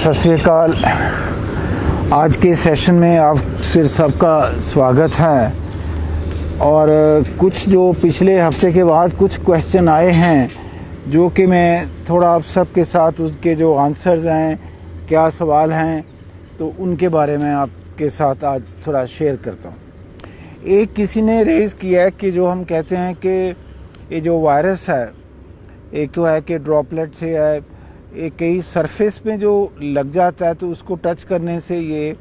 सत श्री अकाल। आज के सेशन में आप फिर सबका स्वागत है। और कुछ जो पिछले हफ्ते के बाद कुछ क्वेश्चन आए हैं जो कि मैं थोड़ा आप सबके साथ उसके जो आंसर्स हैं, क्या सवाल हैं, तो उनके बारे में आपके साथ आज थोड़ा शेयर करता हूँ। एक किसी ने रेज़ किया है कि जो हम कहते हैं कि ये जो वायरस है, एक तो है कि ड्रॉपलेट से है, एक कई सरफेस में जो लग जाता है तो उसको टच करने से ये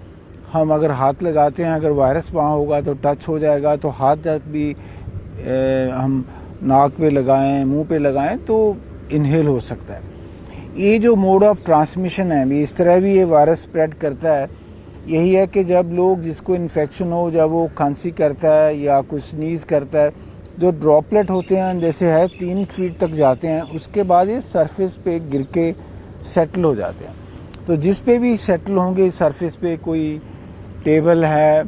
हम अगर हाथ लगाते हैं, अगर वायरस वहाँ होगा तो टच हो जाएगा, तो हाथ भी हम नाक पे लगाएं, मुंह पे लगाएं तो इनहेल हो सकता है। ये जो मोड ऑफ ट्रांसमिशन है, भी इस तरह भी ये वायरस स्प्रेड करता है। यही है कि जब लोग जिसको इन्फेक्शन हो, जब वो खांसी करता है या कुछ स्नीज़ करता है, जो ड्रॉपलेट होते हैं जैसे है 3 फीट तक जाते हैं, उसके बाद ये सरफेस पे गिर के सेटल हो जाते हैं। तो जिस पे भी सेटल होंगे सरफेस पे, कोई टेबल है,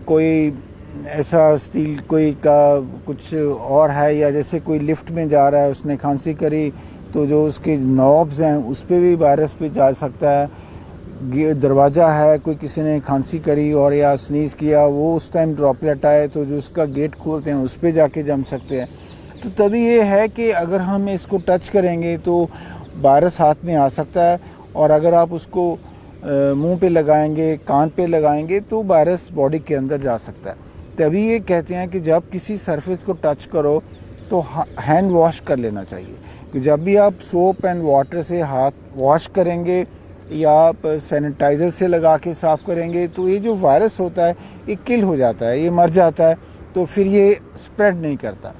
कोई ऐसा स्टील कोई का कुछ और है, या जैसे कोई लिफ्ट में जा रहा है उसने खांसी करी तो जो उसके नॉब्स हैं उस पे भी वायरस पे जा सकता है। दरवाज़ा है, कोई किसी ने खांसी करी और या स्नीज़ किया, वो उस टाइम ड्रॉपलेट आए तो जो उसका गेट खोलते हैं उस पे जाके जम सकते हैं। तो तभी ये है कि अगर हम इसको टच करेंगे तो वायरस हाथ में आ सकता है, और अगर आप उसको मुंह पे लगाएंगे, कान पे लगाएंगे तो वायरस बॉडी के अंदर जा सकता है। तभी ये कहते हैं कि जब किसी सरफेस को टच करो तो हैंड वॉश कर लेना चाहिए, कि जब भी आप सोप एंड वाटर से हाथ वॉश करेंगे या आप सैनिटाइज़र से लगा के साफ़ करेंगे तो ये जो वायरस होता है ये किल हो जाता है, ये मर जाता है, तो फिर ये स्प्रेड नहीं करता।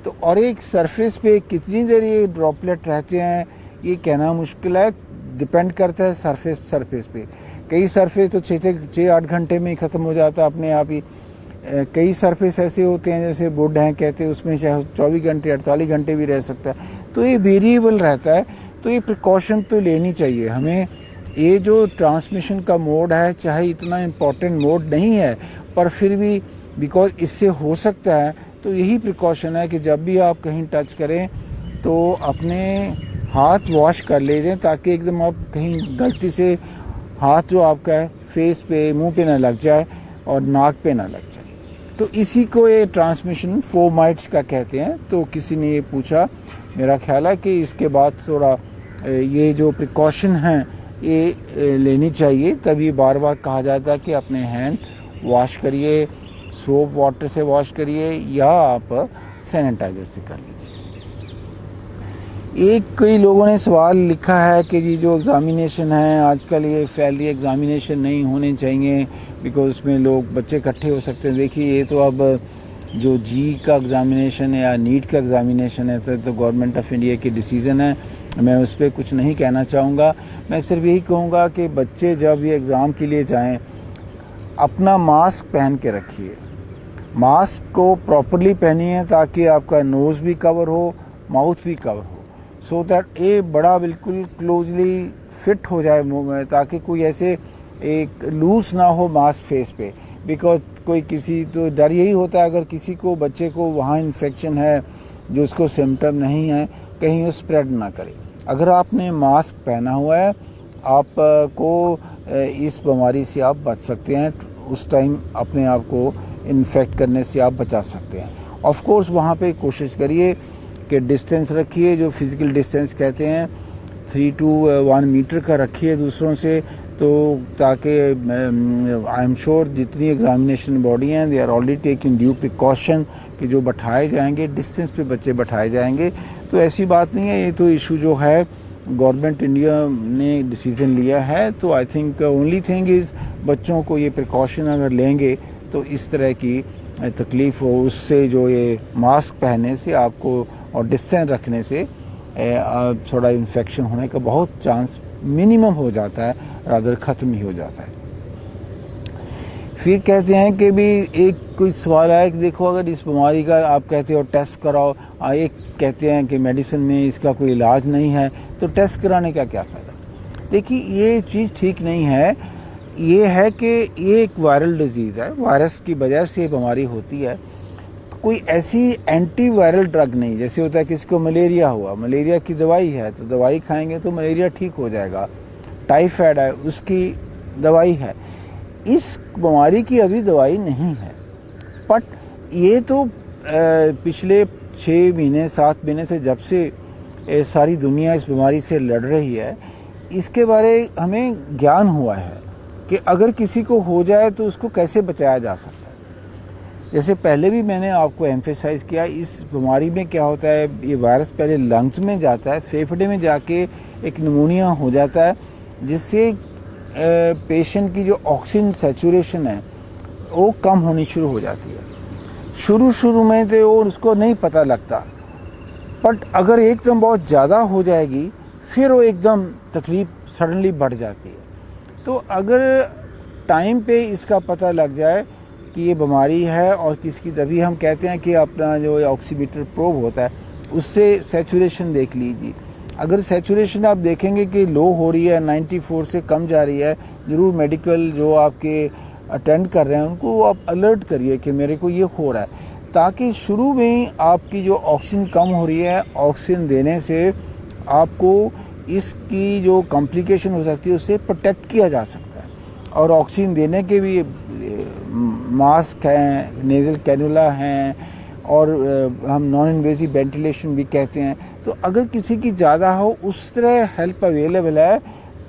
तो और एक सरफेस पे कितनी देर ये ड्रॉपलेट रहते हैं ये कहना मुश्किल है, डिपेंड करता है सरफेस पे। कई सरफेस तो 6-8 घंटे में ही ख़त्म हो जाता है अपने आप ही। कई सरफेस ऐसे होते हैं जैसे वुड हैं कहते हैं, उसमें शायद 24 घंटे 48 घंटे भी रह सकता है। तो ये वेरिएबल रहता है, तो ये प्रिकॉशन तो लेनी चाहिए हमें। ये जो ट्रांसमिशन का मोड है, चाहे इतना इम्पॉर्टेंट मोड नहीं है, पर फिर भी बिकॉज इससे हो सकता है, तो यही प्रिकॉशन है कि जब भी आप कहीं टच करें तो अपने हाथ वॉश कर ले दें, ताकि एकदम आप कहीं गलती से हाथ जो आपका है फेस पे, मुंह पे ना लग जाए और नाक पे ना लग जाए। तो इसी को ये ट्रांसमिशन फोमाइट्स का कहते हैं। तो किसी ने ये पूछा, मेरा ख्याल है कि इसके बाद थोड़ा ये जो प्रिकॉशन हैं ये लेनी चाहिए। तभी बार बार कहा जाता है कि अपने हैंड वॉश करिए, सोप वाटर से वॉश करिए या आप सैनिटाइज़र से कर लीजिए। कई लोगों ने सवाल लिखा है कि जी जो एग्ज़ामिनेशन है आजकल, ये फैली एग्ज़ामिनेशन नहीं होने चाहिए बिकॉज उसमें लोग बच्चे इकट्ठे हो सकते हैं। देखिए, ये तो अब जो जी का एग्ज़ामिनेशन है या नीट का एग्ज़ामिनेशन है तो गवर्नमेंट ऑफ इंडिया की डिसीज़न है, मैं उस पर कुछ नहीं कहना चाहूँगा। मैं सिर्फ यही कहूँगा कि बच्चे जब ये एग्ज़ाम के लिए जाएं, अपना मास्क पहन के रखिए, मास्क को प्रॉपरली पहनिए ताकि आपका नोज़ भी कवर हो, माउथ भी कवर हो, सो दैट ये बड़ा बिल्कुल क्लोजली फिट हो जाए मुंह में, ताकि कोई ऐसे एक लूज ना हो मास्क फेस पे। बिकॉज कोई किसी तो डर यही होता है, अगर किसी को बच्चे को वहाँ इन्फेक्शन है जो उसको सिम्टम नहीं है, कहीं वो स्प्रेड ना करे। अगर आपने मास्क पहना हुआ है, आपको इस बीमारी से आप बच सकते हैं, उस टाइम अपने आप को इन्फेक्ट करने से आप बचा सकते हैं। ऑफ कोर्स वहाँ पे कोशिश करिए कि डिस्टेंस रखिए, जो फिज़िकल डिस्टेंस कहते हैं 3 to 1 मीटर का रखिए दूसरों से, तो ताकि आई एम श्योर जितनी एग्ज़ामिनेशन बॉडी हैं they are already taking due precaution कि जो बैठाए जाएंगे डिस्टेंस पे बच्चे बैठाए जाएंगे। तो ऐसी बात नहीं है, ये तो इशू जो है गवर्नमेंट इंडिया ने डिसीज़न लिया है। तो I think only thing is बच्चों को ये प्रिकॉशन अगर लेंगे तो इस तरह की तकलीफ़ हो, उससे जो ये मास्क पहनने से आपको और डिस्टेंस रखने से थोड़ा इन्फेक्शन होने का बहुत चांस मिनिमम हो जाता है, रादर ख़त्म ही हो जाता है। फिर कहते हैं कि भी एक कोई सवाल है कि देखो, अगर इस बीमारी का आप कहते हो टेस्ट कराओ, एक कहते हैं कि मेडिसिन में इसका कोई इलाज नहीं है, तो टेस्ट कराने का क्या फ़ायदा। देखिए, ये चीज़ ठीक नहीं है। ये है कि ये एक वायरल डिजीज़ है, वायरस की वजह से बीमारी होती है। कोई ऐसी एंटी वायरल ड्रग नहीं, जैसे होता है किसी को मलेरिया हुआ, मलेरिया की दवाई है तो दवाई खाएंगे तो मलेरिया ठीक हो जाएगा। टाइफाइड है उसकी दवाई है। इस बीमारी की अभी दवाई नहीं है, बट ये तो पिछले 6 महीने 7 महीने से जब से सारी दुनिया इस बीमारी से लड़ रही है, इसके बारे हमें ज्ञान हुआ है कि अगर किसी को हो जाए तो उसको कैसे बचाया जा सकता है। जैसे पहले भी मैंने आपको एम्फेसाइज़ किया, इस बीमारी में क्या होता है, ये वायरस पहले लंग्स में जाता है, फेफड़े में जाके एक निमोनिया हो जाता है, जिससे पेशेंट की जो ऑक्सीजन सैचुरेशन है वो कम होनी शुरू हो जाती है। शुरू में तो उसको नहीं पता लगता, बट अगर एकदम बहुत ज़्यादा हो जाएगी फिर वो एकदम तकलीफ़ सडनली बढ़ जाती है। तो अगर टाइम पे इसका पता लग जाए कि ये बीमारी है और किसकी, तभी हम कहते हैं कि अपना जो ऑक्सीमीटर प्रोब होता है उससे सैचुरेशन देख लीजिए। अगर सैचुरेशन आप देखेंगे कि लो हो रही है, 94 से कम जा रही है, ज़रूर मेडिकल जो आपके अटेंड कर रहे हैं उनको आप अलर्ट करिए कि मेरे को ये हो रहा है, ताकि शुरू में ही आपकी जो ऑक्सीजन कम हो रही है, ऑक्सीजन देने से आपको इसकी जो कॉम्प्लिकेशन हो सकती है उससे प्रोटेक्ट किया जा सकता है। और ऑक्सीजन देने के भी मास्क हैं, नेज़ल कैनुला हैं, और हम नॉन इन्वेसिव वेंटिलेशन भी कहते हैं। तो अगर किसी की ज़्यादा हो, उस तरह हेल्प अवेलेबल है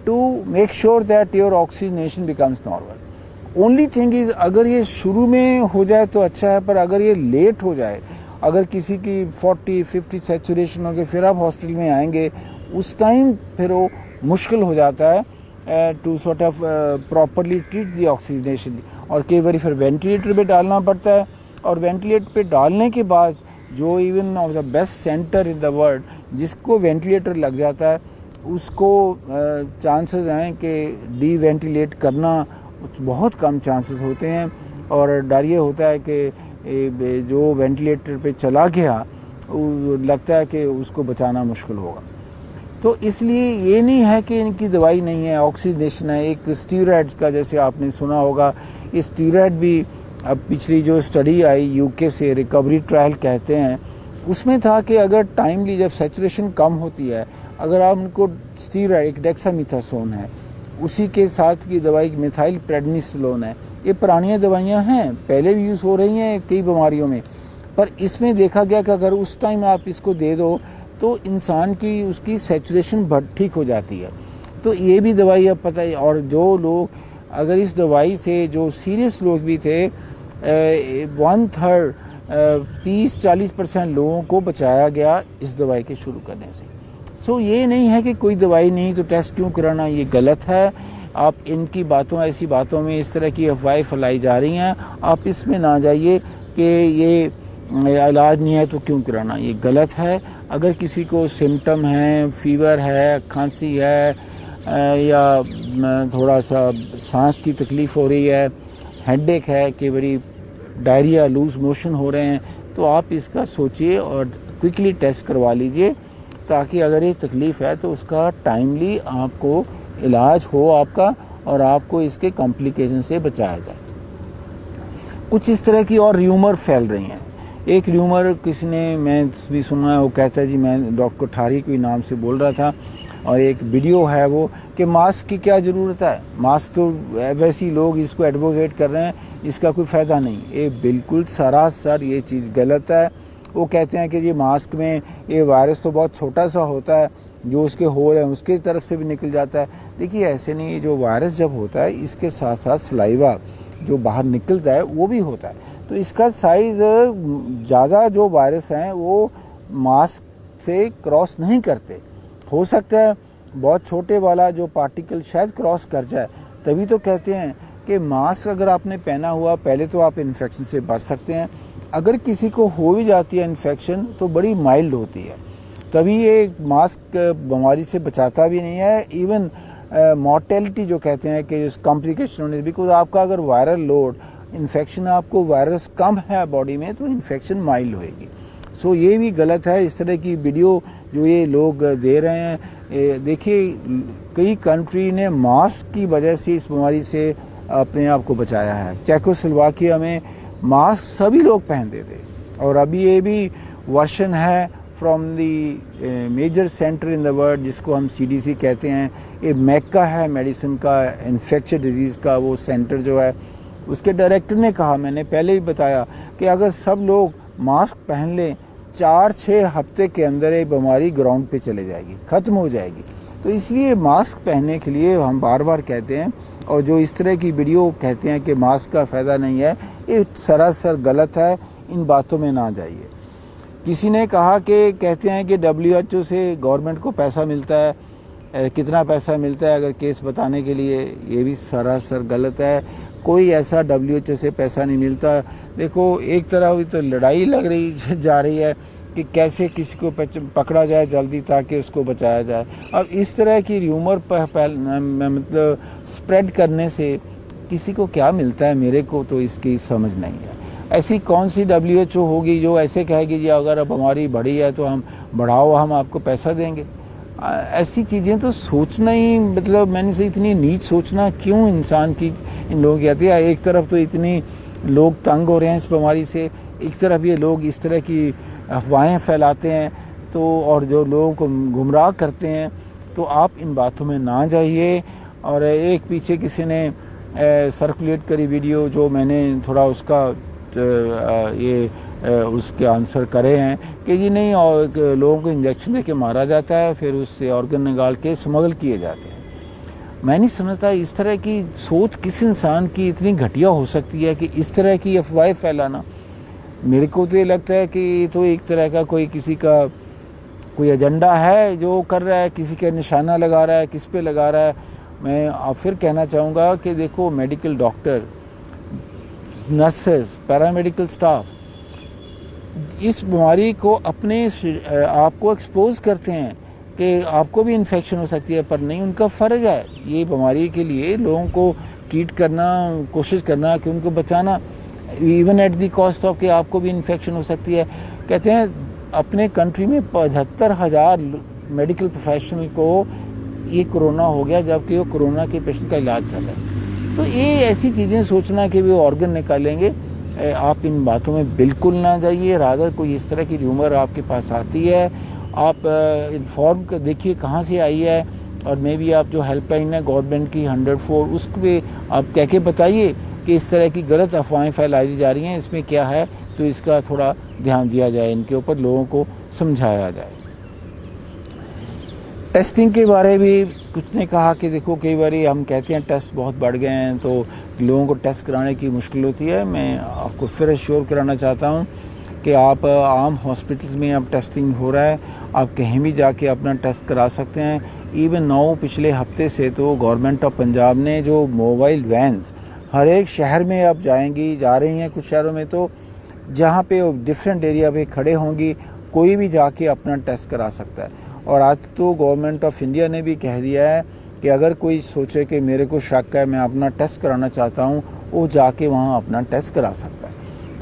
to make sure that your oxygenation becomes normal. Only thing is, अगर ये शुरू में हो जाए तो अच्छा है, पर अगर ये लेट हो जाए, अगर किसी की 40-50 सैचुरेशन हो गई, फिर आप हॉस्पिटल में आएंगे, उस टाइम फिर वो मुश्किल हो जाता है to sort of properly treat the oxygenation, और कई बार फिर वेंटिलेटर पे डालना पड़ता है। और वेंटिलेटर पे डालने के बाद जो even of the best centre in the world जिसको वेंटिलेटर लग जाता है, उसको चांसेस हैं कि डी वेंटिलेट करना बहुत कम चांसेस होते हैं, और डर ये होता है कि जो वेंटिलेटर पे चला गया लगता है कि उसको बचाना मुश्किल होगा। तो इसलिए ये नहीं है कि इनकी दवाई नहीं है, ऑक्सीजनेशन है। एक स्टीरॉयड्स का जैसे आपने सुना होगा, ये स्टीरॉयड भी अब पिछली जो स्टडी आई यूके से, रिकवरी ट्रायल कहते हैं, उसमें था कि अगर टाइमली जब सैचुरेशन कम होती है, अगर आप उनको स्टीरॉयड, एक डेक्सामेथासोन है, उसी के साथ की दवाई मिथाइल प्रेडनिसोलोन है, ये पुरानी दवाइयाँ हैं, पहले भी यूज़ हो रही हैं कई बीमारियों में, पर इसमें देखा गया कि अगर उस टाइम आप इसको दे दो तो इंसान की उसकी सैचुरेशन ठीक हो जाती है। तो ये भी दवाई अब पता है। और जो लोग अगर इस दवाई से, जो सीरियस लोग भी थे, 1/3 30-40% लोगों को बचाया गया इस दवाई के शुरू करने से। सो ये नहीं है कि कोई दवाई नहीं तो टेस्ट क्यों कराना, ये गलत है। आप इनकी बातों, ऐसी बातों में इस तरह की अफवाहें फैलाई जा रही हैं, आप इसमें ना जाइए कि ये इलाज नहीं है तो क्यों कराना, ये गलत है। अगर किसी को सिम्टम है, फीवर है, खांसी है, या थोड़ा सा सांस की तकलीफ़ हो रही है, हेडेक है, कई बारी डायरिया, लूज़ मोशन हो रहे हैं, तो आप इसका सोचिए और क्विकली टेस्ट करवा लीजिए, ताकि अगर ये तकलीफ़ है तो उसका टाइमली आपको इलाज हो आपका, और आपको इसके कॉम्प्लिकेशन से बचाया जाए। कुछ इस तरह की और र्यूमर फैल रही हैं। एक र्यूमर किसी ने, मैं भी सुना है, वो कहता है जी मैं डॉक्टर कोठारी कोई नाम से बोल रहा था, और एक वीडियो है वो कि मास्क की क्या ज़रूरत है, मास्क तो वैसे ही लोग इसको एडवोकेट कर रहे हैं, इसका कोई फ़ायदा नहीं। ये बिल्कुल सरासर ये चीज़ गलत है। वो कहते हैं कि ये मास्क में ये वायरस तो बहुत छोटा सा होता है, जो उसके होल है उसके तरफ से भी निकल जाता है। देखिए ऐसे नहीं, जो वायरस जब होता है इसके साथ साथ सलाइवा जो बाहर निकलता है वो भी होता है, तो इसका साइज़ ज़्यादा, जो वायरस हैं वो मास्क से क्रॉस नहीं करते। हो सकता है बहुत छोटे वाला जो पार्टिकल शायद क्रॉस कर जाए, तभी तो कहते हैं कि मास्क अगर आपने पहना हुआ, पहले तो आप इन्फेक्शन से बच सकते हैं। अगर किसी को हो भी जाती है इन्फेक्शन तो बड़ी माइल्ड होती है, तभी ये मास्क बीमारी से बचाता भी नहीं है। इवन मॉर्टेलिटी जो कहते हैं कि कॉम्प्लिकेशन होने, बिकॉज आपका अगर वायरल लोड, इन्फेक्शन, आपको वायरस कम है बॉडी में तो इन्फेक्शन माइल्ड होएगी। सो ये भी गलत है इस तरह की वीडियो जो ये लोग दे रहे हैं। देखिए कई कंट्री ने मास्क की वजह से इस बीमारी से अपने आप को बचाया है। चेकोस्लोवाकिया में मास्क सभी लोग पहनते थे, और अभी ये भी वर्जन है from the major centre in the world जिसको हम CDC कहते हैं, ये मैक्का है मेडिसिन का, इन्फेक्शियस डिजीज़ का वो सेंटर जो है, उसके डायरेक्टर ने कहा, मैंने पहले भी बताया कि अगर सब लोग मास्क पहन लें 4-6 हफ्ते के अंदर ये बीमारी ग्राउंड पे चले जाएगी, ख़त्म हो जाएगी। तो इसलिए मास्क पहनने के लिए हम बार बार कहते हैं, और जो इस तरह की वीडियो कहते हैं कि मास्क का फ़ायदा नहीं है, ये सरासर गलत है, इन बातों में ना जाइए। किसी ने कहा कि कहते हैं कि WHO से गवर्नमेंट को पैसा मिलता है, कितना पैसा मिलता है अगर केस बताने के लिए, ये भी सरासर गलत है। कोई ऐसा WHO से पैसा नहीं मिलता। देखो एक तरफ तो लड़ाई लग रही जा रही है कि कैसे किसी को पकड़ा जाए जल्दी ताकि उसको बचाया जाए। अब इस तरह की र्यूमर मतलब स्प्रेड करने से किसी को क्या मिलता है, मेरे को तो इसकी समझ नहीं है। ऐसी कौन सी WHO होगी जो ऐसे कहेगी जी अगर अब हमारी बढ़ी है तो हम बढ़ाओ, हम आपको पैसा देंगे। ऐसी चीज़ें तो सोचना ही, मतलब मैंने से इतनी नीच सोचना क्यों इंसान की इन लोगों की आती है। एक तरफ तो इतनी लोग तंग हो रहे हैं इस बीमारी से, एक तरफ ये लोग इस तरह की अफवाहें फैलाते हैं, तो और जो लोगों को गुमराह करते हैं, तो आप इन बातों में ना जाइए। और एक पीछे किसी ने सर्कुलेट करी वीडियो जो मैंने थोड़ा उसका उसके आंसर करे हैं कि जी नहीं, और लोगों को इंजेक्शन दे के मारा जाता है, फिर उससे ऑर्गन निकाल के स्मगल किए जाते हैं। मैं नहीं समझता इस तरह की सोच किस इंसान की इतनी घटिया हो सकती है कि इस तरह की अफवाहें फैलाना। मेरे को तो ये लगता है कि तो एक तरह का किसी का कोई एजेंडा है जो कर रहा है, किसी का निशाना लगा रहा है, किस पे लगा रहा है। मैं आप फिर कहना चाहूँगा कि देखो medical doctor, nurses, paramedical staff इस बीमारी को अपने आप को एक्सपोज करते हैं कि आपको भी इन्फेक्शन हो सकती है, पर नहीं, उनका फ़र्ज है ये बीमारी के लिए लोगों को ट्रीट करना, कोशिश करना कि उनको बचाना, even at the cost of कि आपको भी इन्फेक्शन हो सकती है। कहते हैं अपने कंट्री में 75,000 मेडिकल प्रोफेशनल को ये कोरोना हो गया, जबकि वो कोरोना के पेशेंट का इलाज कर रहे हैं। तो ये ऐसी चीज़ें सोचना कि वो ऑर्गन निकालेंगे, आप इन बातों में बिल्कुल ना जाइए। रादर कोई इस तरह की र्यूमर आपके पास आती है, आप इन्फॉर्म कर देखिए कहाँ से आई है, और मे बी आप जो हेल्पलाइन है गवर्नमेंट की 104 उस पर आप कह के बताइए कि इस तरह की गलत अफवाहें फैलाई जा रही हैं, इसमें क्या है, तो इसका थोड़ा ध्यान दिया जाए, इनके ऊपर लोगों को समझाया जाए। टेस्टिंग के बारे भी कुछ ने कहा कि देखो कई बार हम कहते हैं टेस्ट बहुत बढ़ गए हैं तो लोगों को टेस्ट कराने की मुश्किल होती है। मैं आपको फिर एश्योर कराना चाहता हूं कि आप आम हॉस्पिटल्स में अब टेस्टिंग हो रहा है, आप कहीं भी जाके अपना टेस्ट करा सकते हैं। इवन नाउ पिछले हफ्ते से तो गवर्नमेंट ऑफ पंजाब ने जो मोबाइल वैन्स हर एक शहर में अब जा रही हैं, कुछ शहरों में तो जहाँ पे डिफरेंट एरिया पे खड़े होंगी, कोई भी जाके अपना टेस्ट करा सकता है। और आज तो गवर्नमेंट ऑफ इंडिया ने भी कह दिया है कि अगर कोई सोचे कि मेरे को शक है, मैं अपना टेस्ट कराना चाहता हूँ, वो जाके वहाँ अपना टेस्ट करा सकता है,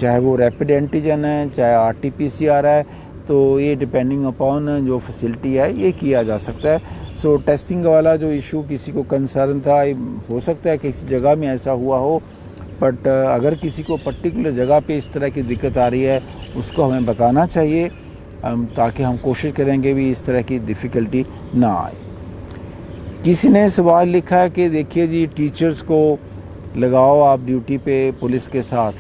चाहे वो रैपिड एंटीजन है, चाहे RT-PCR है, तो ये डिपेंडिंग अपॉन जो फैसिलिटी है ये किया जा सकता है। सो टेस्टिंग वाला जो इशू किसी को कंसर्न था, हो सकता है किसी जगह में ऐसा हुआ हो, बट अगर किसी को पर्टिकुलर जगह पे इस तरह की दिक्कत आ रही है उसको हमें बताना चाहिए, ताकि हम कोशिश करेंगे भी इस तरह की डिफ़िकल्टी ना आए। किसी ने सवाल लिखा है कि देखिए जी टीचर्स को लगाओ आप ड्यूटी पे पुलिस के साथ,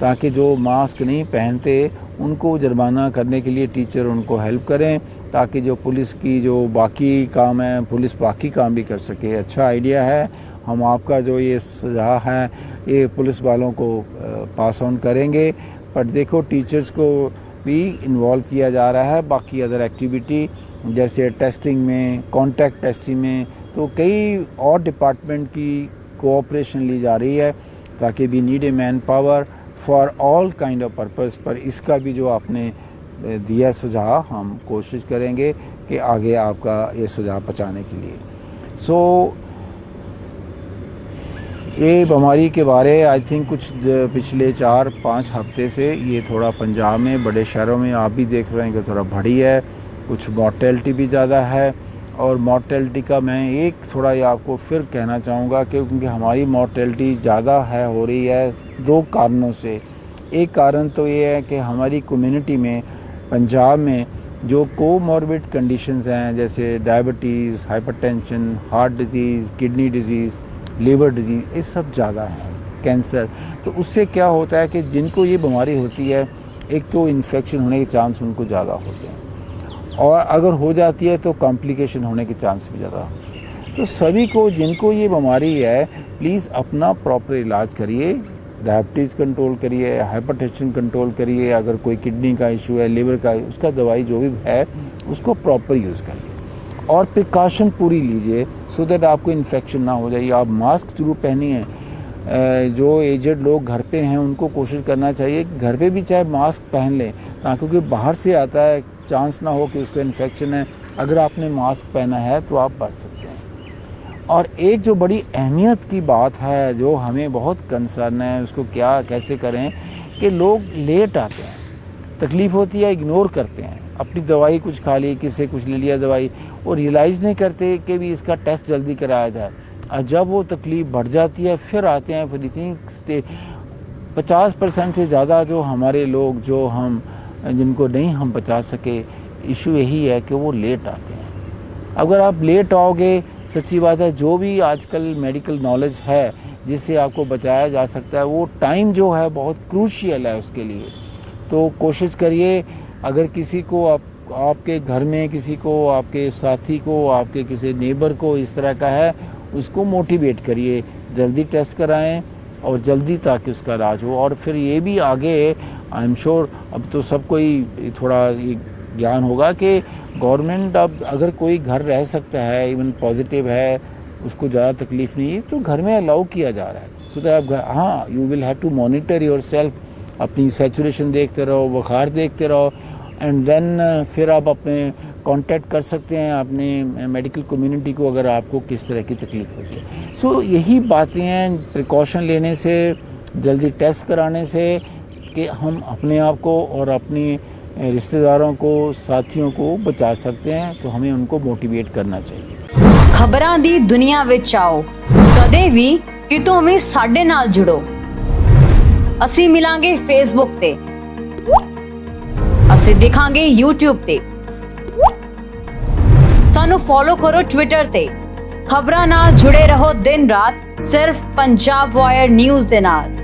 ताकि जो मास्क नहीं पहनते उनको जुर्माना करने के लिए टीचर उनको हेल्प करें, ताकि जो पुलिस की जो बाकी काम है पुलिस बाकी काम भी कर सके। अच्छा आइडिया है, हम आपका जो ये सुझाव है ये पुलिस वालों को पास ऑन करेंगे। पर देखो टीचर्स को भी इन्वॉल्व किया जा रहा है बाकी अदर एक्टिविटी जैसे टेस्टिंग में, कॉन्टैक्ट टेस्टिंग में, तो कई और डिपार्टमेंट की कोऑपरेशन ली जा रही है, ताकि we need a manpower for all kind of purpose. पर इसका भी जो आपने दिया सुझाव, हम कोशिश करेंगे कि आगे आपका ये सुझाव पहुँचाने के लिए। सो ये बीमारी के बारे आई थिंक कुछ पिछले 4-5 हफ्ते से ये थोड़ा पंजाब में बड़े शहरों में आप भी देख रहे हैं कि थोड़ा बढ़ी है, कुछ मॉर्टेलिटी भी ज़्यादा है। और मॉर्टेलिटी का मैं एक थोड़ा ये आपको फिर कहना चाहूँगा कि क्योंकि हमारी मॉर्टेलिटी ज़्यादा हो रही है 2 कारणों से। एक कारण तो ये है कि हमारी कम्युनिटी में पंजाब में जो कोमॉर्बिड कंडीशंस हैं जैसे diabetes, hypertension, heart disease, kidney disease, liver disease, ये सब ज़्यादा हैं, कैंसर। तो उससे क्या होता है कि जिनको ये बीमारी होती है, एक तो इन्फेक्शन होने के चांस उनको ज़्यादा होते हैं, और अगर हो जाती है तो कॉम्प्लिकेशन होने के चांस भी ज़्यादा होते हैं। तो सभी को जिनको ये बीमारी है, प्लीज़ अपना प्रॉपर इलाज करिए, डायबिटीज़ कंट्रोल करिए, हाइपरटेंशन कंट्रोल करिए, अगर कोई किडनी का इशू है, लिवर का, उसका दवाई जो भी है उसको प्रॉपर यूज़ करिए और प्रिकॉशन पूरी लीजिए सो दैट आपको इन्फेक्शन ना हो जाए। आप मास्क जरूर पहनिए। जो एजेड लोग घर पे हैं उनको कोशिश करना चाहिए कि घर पे भी चाहे मास्क पहन लें, क्योंकि बाहर से आता है, चांस ना हो कि उसको इन्फेक्शन है। अगर आपने मास्क पहना है तो आप बच सकते हैं। और एक जो बड़ी अहमियत की बात है जो हमें बहुत कंसर्न है, उसको क्या कैसे करें कि लोग लेट आते हैं, तकलीफ़ होती है, इग्नोर करते हैं, अपनी दवाई कुछ खा ली, किसी कुछ ले लिया दवाई, और रियलाइज़ नहीं करते कि भी इसका टेस्ट जल्दी कराया जाए। जब वो तकलीफ़ बढ़ जाती है फिर आते हैं। फिर इतनी 50% से ज़्यादा जो हमारे लोग जो हम जिनको नहीं हम बचा सके, इशू यही है कि वो लेट आते हैं। अगर आप लेट आओगे, सच्ची बात है, जो भी आजकल मेडिकल नॉलेज है जिससे आपको बचाया जा सकता है, वो टाइम जो है बहुत क्रूशियल है उसके लिए। तो कोशिश करिए, अगर किसी को आपके घर में किसी को, आपके साथी को, आपके किसी नेबर को इस तरह का है, उसको मोटिवेट करिए, जल्दी टेस्ट कराएं और जल्दी ताकि उसका इलाज हो। और फिर ये भी आगे आई एम श्योर अब तो सबको ही थोड़ा ज्ञान होगा कि गवर्नमेंट अब अगर कोई घर रह सकता है, इवन पॉजिटिव है, उसको ज़्यादा तकलीफ़ नहीं है, तो घर में अलाउ किया जा रहा है। सो दैट आप हाँ, you will have to monitor yourself, अपनी सैचुरेशन देखते रहो, बुखार देखते रहो, एंड देन फिर आप अपने कांटेक्ट कर सकते हैं अपने मेडिकल कम्युनिटी को अगर आपको किस तरह की तकलीफ़ होती है। सो यही बातें हैं, प्रिकॉशन लेने से, जल्दी टेस्ट कराने से, कि हम अपने आप को और अपनी रिश्तेदारों को, साथियों को बचा सकते हैं। तो हमें उनको मोटिवेट करना चाहिए। खबरां दी दुनिया विच आओ, कदे भी कितों भी साडे नाल जुड़ो। असी मिलांगे फेसबुक ते, असी दिखांगे यूट्यूब ते, सानू फॉलो करो ट्विटर ते। खबरां नाल जुड़े रहो दिन रात सिर्फ पंजाब वायर न्यूज़ दे नाल।